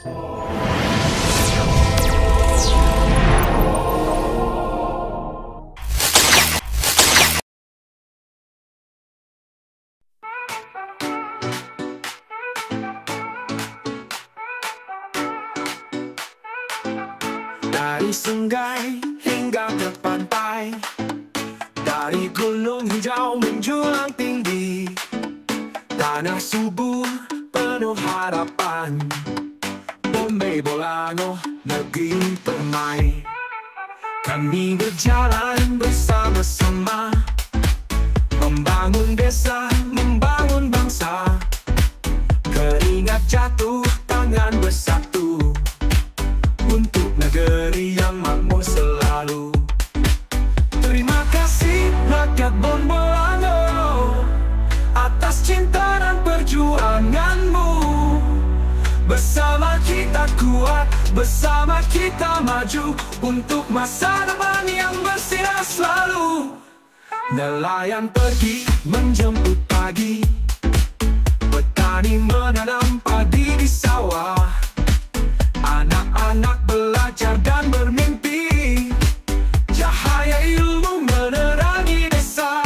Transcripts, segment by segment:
Dari sungai hingga ke pantai, dari gunung hijau menjulang tinggi, tanah subur penuh harapan. Bombay Bolangor, negeri permai. Kami berjalan bersama-sama, membangun desa, membangun bangsa. Keringat jatuh, tangan bersatu, untuk negeri yang makmur selalu. Terima kasih rakyat Bonbolangor atas cinta dan perjuanganmu. Bersama kita kuat, bersama kita maju, untuk masa depan yang bersinar selalu. Nelayan pergi menjemput pagi, petani menanam padi di sawah. Anak-anak belajar dan bermimpi, cahaya ilmu menerangi desa.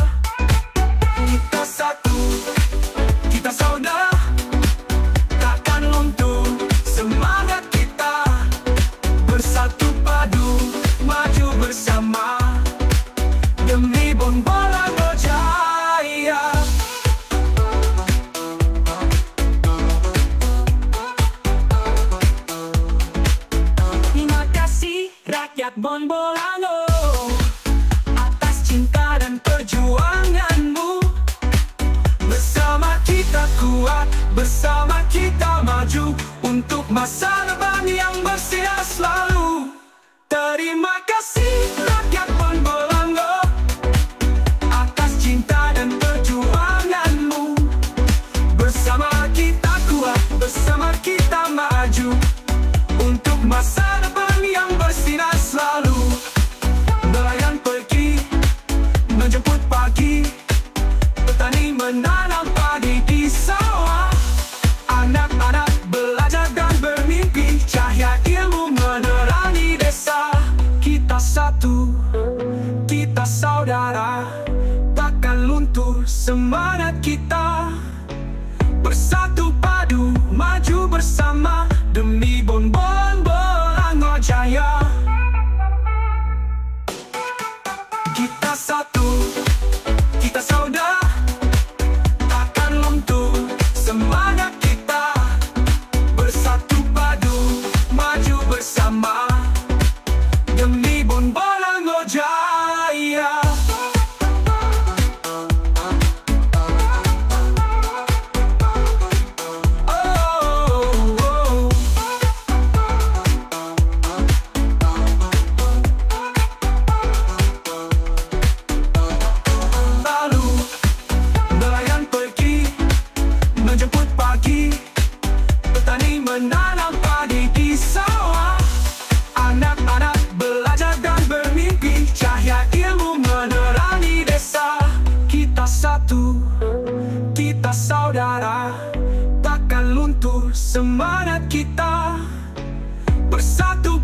Kita satu, kita saudara, takkan luntur semangat kita. Bersatu padu, maju bersama, demi Bonbolangor jaya. Rakyat Bonbolangor atas cinta dan perjuanganmu. Bersama kita kuat, bersama kita maju, untuk masa depan yang bersinar selalu. Terima kasih rakyat Bonbolangor atas cinta dan perjuanganmu. Bersama kita kuat, bersama kita maju, untuk masa depan yang bersinar selalu. Nelayan pergi menjemput pagi, petani menanam padi di sawah. Anak-anak belajar dan bermimpi, cahaya ilmu menerangi desa. Kita satu, kita saudara, takkan luntur semangat kita. Bersatu padu, maju bersama, demi Bonbolangor jaya. Kita satu, kita saudara, takkan luntur semangat kita. Bersatu padu, maju bersama, demi Bonbolangor jaya. Menanam padi di sawah. Anak-anak belajar dan bermimpi, cahaya ilmu menerangi desa. Kita satu, kita saudara, takkan luntur semangat kita. Bersatu